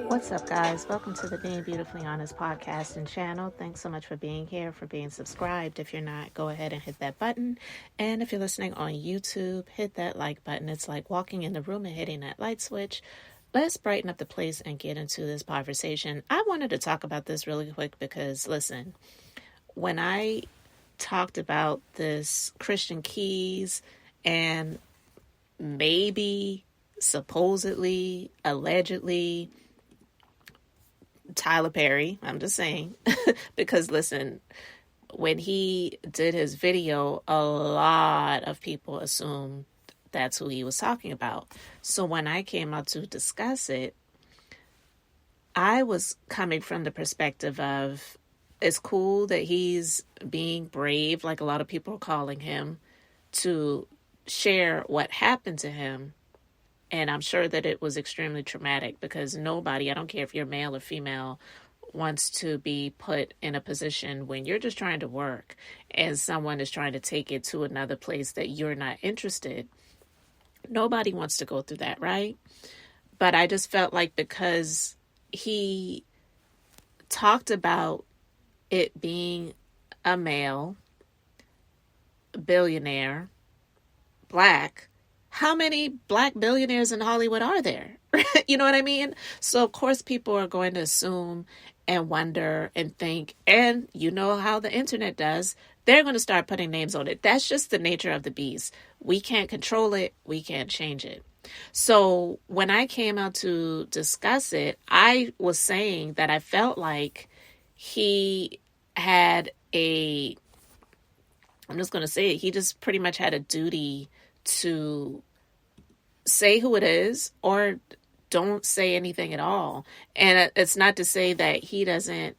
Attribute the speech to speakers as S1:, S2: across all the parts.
S1: What's up, guys? Welcome to the Being Beautifully Honest podcast and channel. Thanks so much for being here, for being subscribed. If you're not, go ahead and hit that button. And if you're listening on YouTube, hit that like button. It's like walking in the room and hitting that light switch. Let's brighten up the place and get into this conversation. I wanted to talk about this really quick because, listen, when I talked about this Christian Keys and maybe, supposedly, allegedly, Tyler Perry, I'm just saying, because listen, when he did his video, a lot of people assumed that's who he was talking about. So when I came out to discuss it, I was coming from the perspective of, it's cool that he's being brave, like a lot of people are calling him, to share what happened to him. And I'm sure that it was extremely traumatic because nobody, I don't care if you're male or female, wants to be put in a position when you're just trying to work and someone is trying to take it to another place that you're not interested. Nobody wants to go through that, right? But I just felt like because he talked about it being a male, billionaire, black, how many black billionaires in Hollywood are there? You know what I mean? So, of course, people are going to assume and wonder and think, and you know how the internet does, they're going to start putting names on it. That's just the nature of the beast. We can't control it. We can't change it. So when I came out to discuss it, I was saying that I felt like he had I'm just going to say it, he just pretty much had a duty to say who it is or don't say anything at all. And it's not to say that he doesn't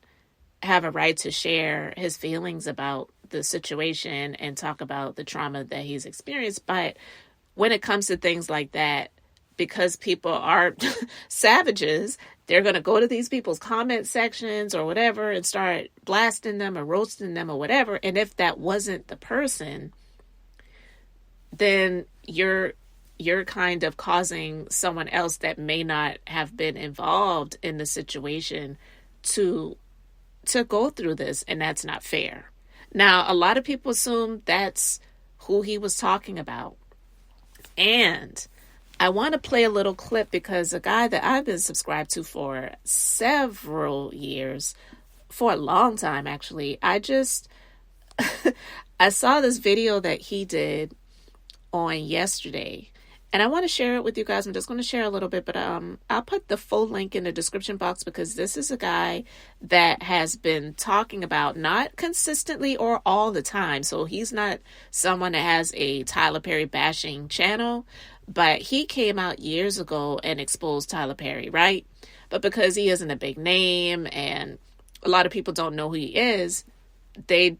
S1: have a right to share his feelings about the situation and talk about the trauma that he's experienced. But when it comes to things like that, because people are savages, they're going to go to these people's comment sections or whatever and start blasting them or roasting them or whatever. And if that wasn't the person, then you're kind of causing someone else that may not have been involved in the situation to go through this, and that's not fair. Now, a lot of people assume that's who he was talking about. And I want to play a little clip because a guy that I've been subscribed to for several years, for a long time actually, I saw this video that he did on yesterday, and I want to share it with you guys. I'm just going to share a little bit, but I'll put the full link in the description box because this is a guy that has been talking about, not consistently or all the time, so he's not someone that has a Tyler Perry bashing channel, but he came out years ago and exposed Tyler Perry, right? But because he isn't a big name and a lot of people don't know who he is, they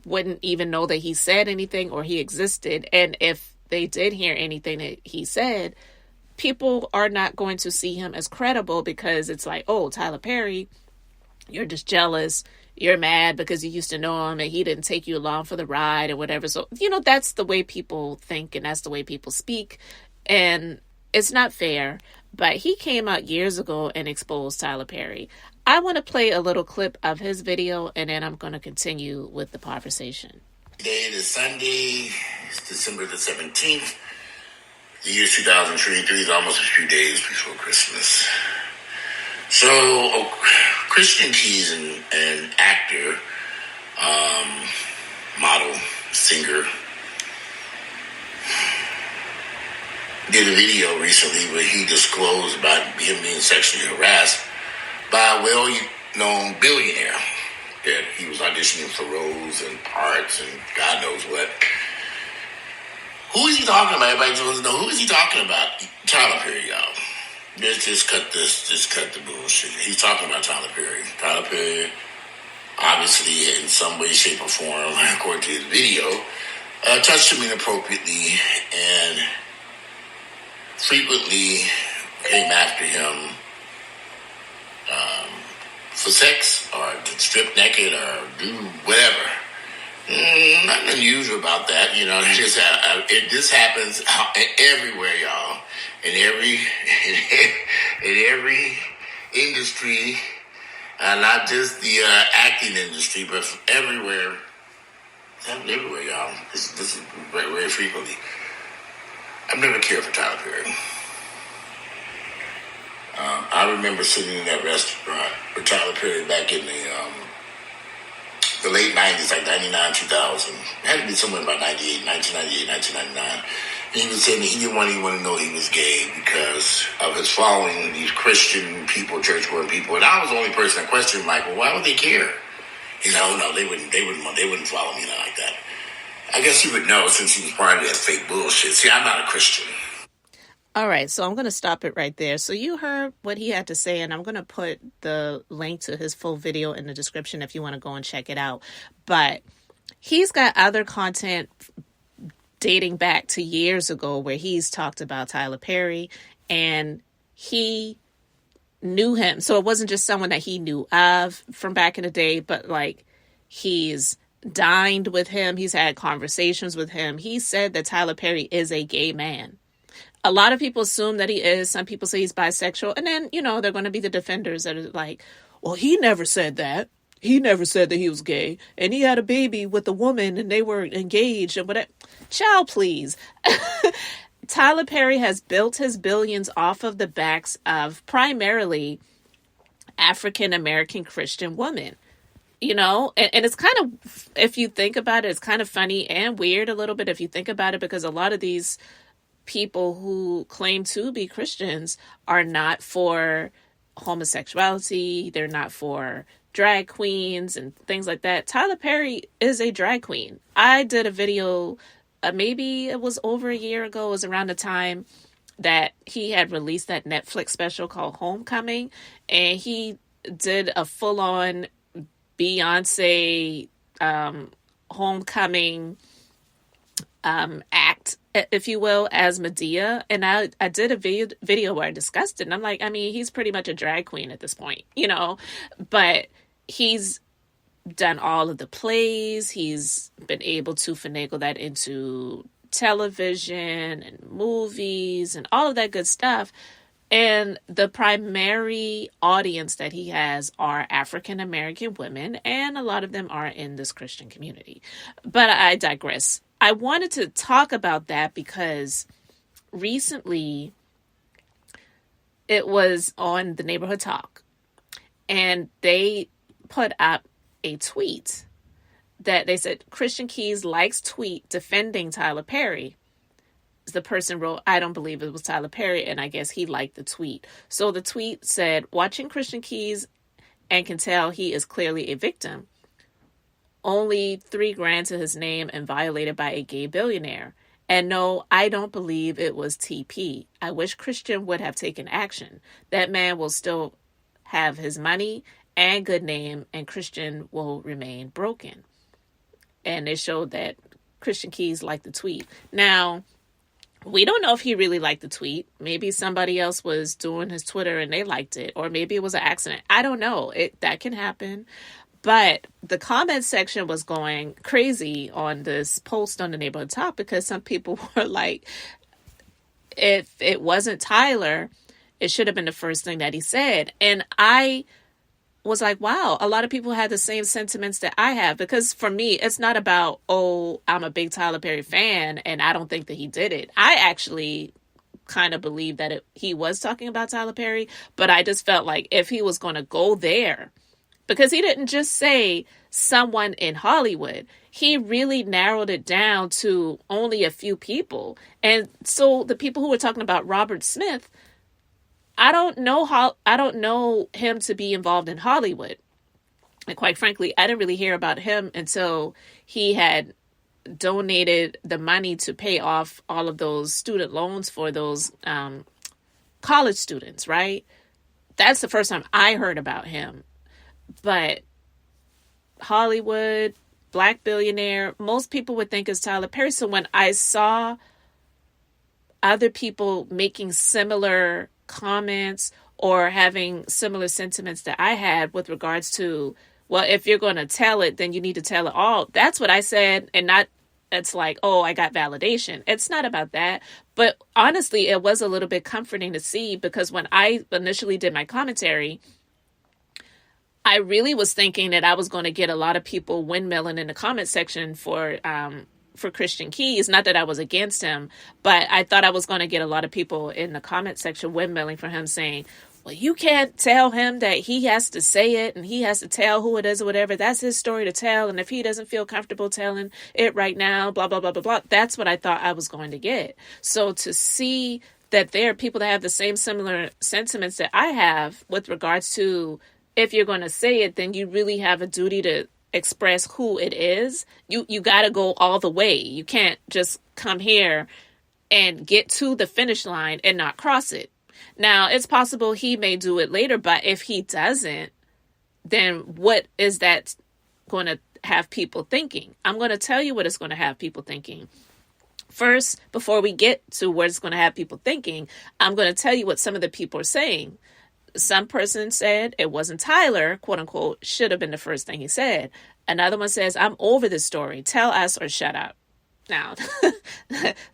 S1: wouldn't even know that he said anything or he existed. And if they did hear anything that he said, people are not going to see him as credible because it's like, oh, Tyler Perry, you're just jealous. You're mad because you used to know him and he didn't take you along for the ride or whatever. So, that's the way people think and that's the way people speak. And it's not fair. But he came out years ago and exposed Tyler Perry. I want to play a little clip of his video and then I'm going to continue with the conversation.
S2: Today is Sunday, it's December the 17th. The year 2023 is almost a few days before Christmas. So, Christian Keyes, an actor, model, singer, did a video recently where he disclosed about him being sexually harassed by a well-known billionaire. That he was auditioning for roles and parts and God knows what. Who is he talking about? Everybody wants to know, who is he talking about? Tyler Perry, y'all. Just cut the bullshit. He's talking about Tyler Perry. Tyler Perry obviously in some way, shape, or form, according to his video, touched him inappropriately and frequently came after him for sex or to strip naked or do whatever. Nothing unusual about that, this happens everywhere, y'all. In every industry, not just the acting industry, but everywhere. It's happening everywhere, y'all. This is very, very frequently. I've never cared for Tyler Perry. I remember sitting in that restaurant with Tyler Perry back in the late 90s, like 99, 2000. It had to be somewhere about 1998, 1999. And he was saying that he didn't want anyone to know he was gay because of his following these Christian people, church-going people. And I was the only person that questioned, like, well, why would they care? He said, oh, no, they wouldn't follow me like that. I guess he would know since he was part of that fake bullshit. See, I'm not a Christian.
S1: All right, so I'm going to stop it right there. So you heard what he had to say, and I'm going to put the link to his full video in the description if you want to go and check it out. But he's got other content dating back to years ago where he's talked about Tyler Perry, and he knew him. So it wasn't just someone that he knew of from back in the day, but like he's dined with him. He's had conversations with him. He said that Tyler Perry is a gay man. A lot of people assume that he is. Some people say he's bisexual. And then, they're going to be the defenders that are like, well, he never said that. He never said that he was gay. And he had a baby with a woman and they were engaged and whatever. Child, please. Tyler Perry has built his billions off of the backs of primarily African-American Christian women. And it's kind of, if you think about it, it's kind of funny and weird a little bit if you think about it, because a lot of these people who claim to be Christians are not for homosexuality. They're not for drag queens and things like that. Tyler Perry is a drag queen. I did a video, maybe it was over a year ago. It was around the time that he had released that Netflix special called Homecoming. And he did a full-on Beyonce homecoming act, if you will, as Medea. And I did a video where I discussed it. And I'm like, he's pretty much a drag queen at this point, but he's done all of the plays. He's been able to finagle that into television and movies and all of that good stuff. And the primary audience that he has are African American women, and a lot of them are in this Christian community. But I digress. I wanted to talk about that because recently it was on the Neighborhood Talk, and they put up a tweet that they said Christian Keyes likes tweet defending Tyler Perry. The person wrote, I don't believe it was Tyler Perry, and I guess he liked the tweet. So the tweet said, watching Christian Keyes and can tell he is clearly a victim. Only $3,000 to his name and violated by a gay billionaire. And no, I don't believe it was TP. I wish Christian would have taken action. That man will still have his money and good name, and Christian will remain broken. And it showed that Christian Keyes liked the tweet. Now, we don't know if he really liked the tweet. Maybe somebody else was doing his Twitter and they liked it. Or maybe it was an accident. I don't know. That can happen. But the comment section was going crazy on this post on the Neighborhood Talk because some people were like, if it wasn't Tyler, it should have been the first thing that he said. And I was like, wow, a lot of people had the same sentiments that I have, because for me, it's not about, oh, I'm a big Tyler Perry fan and I don't think that he did it. I actually kind of believe that he was talking about Tyler Perry, but I just felt like if he was going to go there, because he didn't just say someone in Hollywood, he really narrowed it down to only a few people. And so the people who were talking about Robert Smith, I don't know him to be involved in Hollywood. And quite frankly, I didn't really hear about him until he had donated the money to pay off all of those student loans for those college students, right? That's the first time I heard about him. But Hollywood, black billionaire, most people would think is Tyler Perry. So when I saw other people making similar comments or having similar sentiments that I had with regards to, well, if you're going to tell it, then you need to tell it all. That's what I said. And not, it's like, oh, I got validation. It's not about that. But honestly, it was a little bit comforting to see, because when I initially did my commentary, I really was thinking that I was going to get a lot of people windmilling in the comment section for Christian Keyes. Not that I was against him, but I thought I was going to get a lot of people in the comment section windmilling for him, saying, well, you can't tell him that he has to say it and he has to tell who it is or whatever. That's his story to tell. And if he doesn't feel comfortable telling it right now, blah, blah, blah, blah, blah. That's what I thought I was going to get. So to see that there are people that have the same similar sentiments that I have with regards to, if you're going to say it, then you really have a duty to express who it is. You got to go all the way. You can't just come here and get to the finish line and not cross it. Now, it's possible he may do it later, but if he doesn't, then what is that going to have people thinking? I'm going to tell you what it's going to have people thinking. First, before we get to what it's going to have people thinking, I'm going to tell you what some of the people are saying. Some person said it wasn't Tyler, quote unquote, should have been the first thing he said. Another one says, I'm over this story. Tell us or shut up. Now,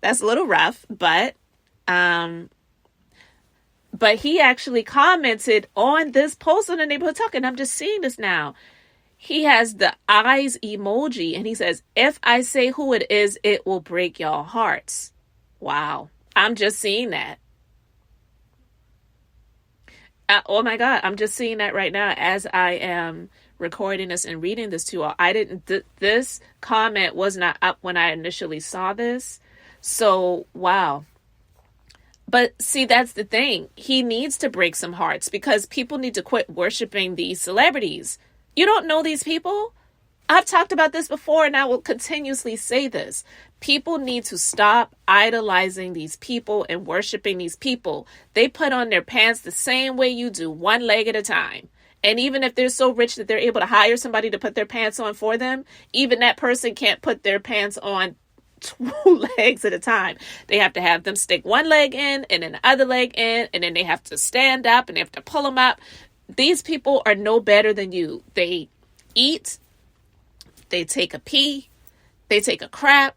S1: that's a little rough, but he actually commented on this post on the Neighborhood Talk, and I'm just seeing this now. He has the eyes emoji, and he says, if I say who it is, it will break y'all hearts. Wow. I'm just seeing that. Oh my God, I'm just seeing that right now as I am recording this and reading this to you all. This comment was not up when I initially saw this. So, wow. But see, that's the thing. He needs to break some hearts, because people need to quit worshiping these celebrities. You don't know these people. I've talked about this before, and I will continuously say this. People need to stop idolizing these people and worshiping these people. They put on their pants the same way you do, one leg at a time. And even if they're so rich that they're able to hire somebody to put their pants on for them, even that person can't put their pants on two legs at a time. They have to have them stick one leg in and then the other leg in, and then they have to stand up and they have to pull them up. These people are no better than you. They eat, they take a pee, they take a crap,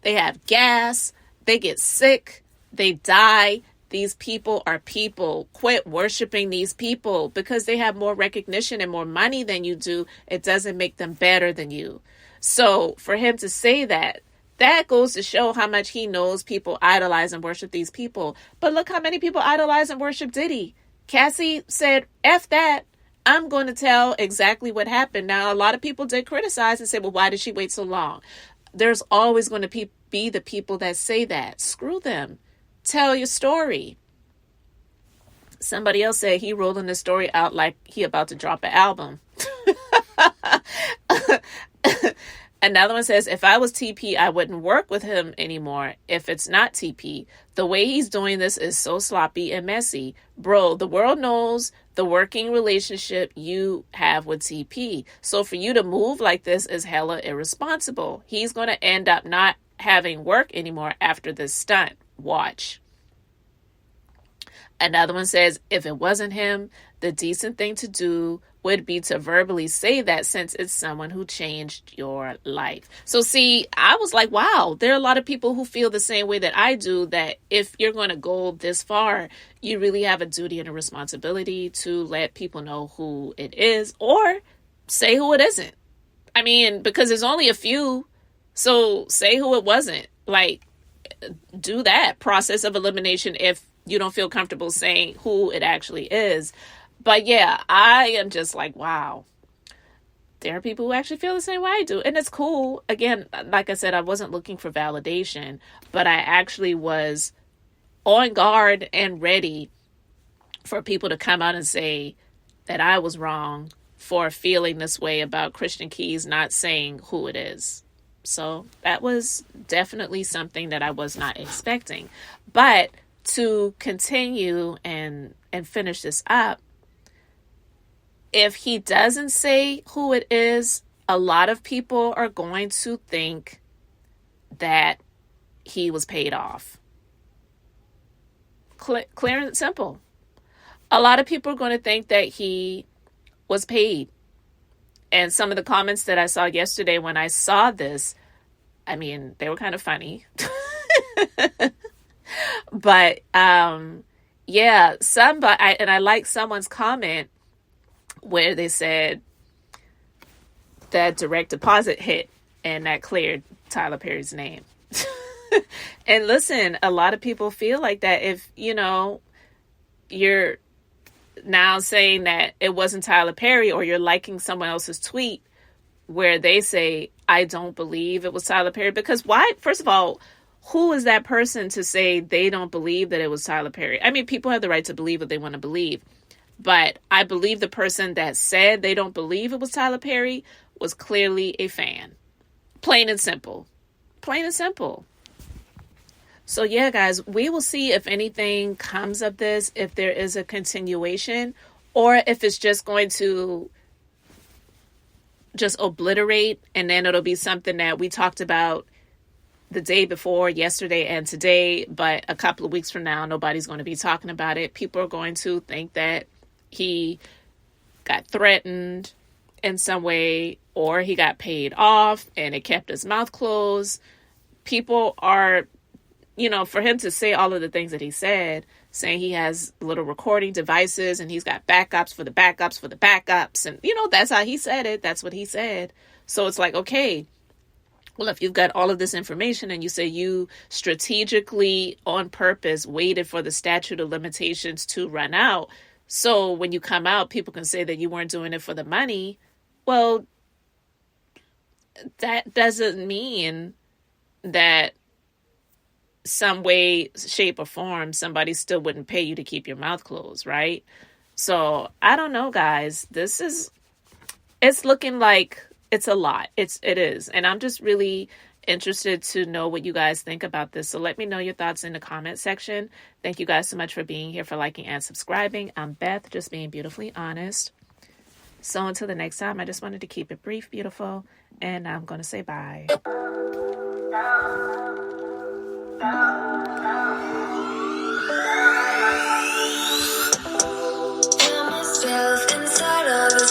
S1: they have gas, they get sick, they die. These people are people. Quit worshiping these people because they have more recognition and more money than you do. It doesn't make them better than you. So for him to say that, that goes to show how much he knows people idolize and worship these people. But look how many people idolize and worship Diddy. Cassie said, F that. I'm going to tell exactly what happened. Now, a lot of people did criticize and say, well, why did she wait so long? There's always going to be the people that say that. Screw them. Tell your story. Somebody else said he rolling the story out like he about to drop an album. Another one says, if I was TP, I wouldn't work with him anymore if it's not TP. The way he's doing this is so sloppy and messy. Bro, the world knows the working relationship you have with TP. So for you to move like this is hella irresponsible. He's going to end up not having work anymore after this stunt. Watch. Another one says, if it wasn't him, the decent thing to do would be to verbally say that, since it's someone who changed your life. So see, I was like, wow, there are a lot of people who feel the same way that I do, that if you're going to go this far, you really have a duty and a responsibility to let people know who it is, or say who it isn't. I mean, because there's only a few, so say who it wasn't. Like, do that process of elimination if you don't feel comfortable saying who it actually is. But yeah, I am just like, wow, there are people who actually feel the same way I do. And it's cool. Again, like I said, I wasn't looking for validation, but I actually was on guard and ready for people to come out and say that I was wrong for feeling this way about Christian Keyes not saying who it is. So that was definitely something that I was not expecting. But to continue and finish this up, if he doesn't say who it is, a lot of people are going to think that he was paid off. Clear and simple. A lot of people are going to think that he was paid. And some of the comments that I saw yesterday when I saw this, I mean, they were kind of funny. But yeah, I like someone's comment where they said that direct deposit hit and that cleared Tyler Perry's name. And listen, a lot of people feel like that. If, you're now saying that it wasn't Tyler Perry, or you're liking someone else's tweet where they say, I don't believe it was Tyler Perry. Because why? First of all, who is that person to say they don't believe that it was Tyler Perry? I mean, people have the right to believe what they want to believe. But I believe the person that said they don't believe it was Tyler Perry was clearly a fan. Plain and simple. Plain and simple. So yeah, guys, we will see if anything comes of this, if there is a continuation, or if it's just going to just obliterate, and then it'll be something that we talked about the day before, yesterday, and today, but a couple of weeks from now, nobody's going to be talking about it. People are going to think that he got threatened in some way, or he got paid off and it kept his mouth closed. People are, for him to say all of the things that he said, saying he has little recording devices and he's got backups for the backups for the backups. And, that's how he said it. That's what he said. So it's like, okay, well, if you've got all of this information and you say you strategically on purpose waited for the statute of limitations to run out, so when you come out, people can say that you weren't doing it for the money. Well, that doesn't mean that some way, shape, or form, somebody still wouldn't pay you to keep your mouth closed, right? So I don't know, guys. It's looking like it's a lot. It is. And I'm just really interested to know what you guys think about this. So let me know your thoughts in the comment section. Thank you guys so much for being here, for liking and subscribing. I'm Beth, just being beautifully honest. So until the next time, I just wanted to keep it brief, beautiful, and I'm going to say bye. Myself inside of a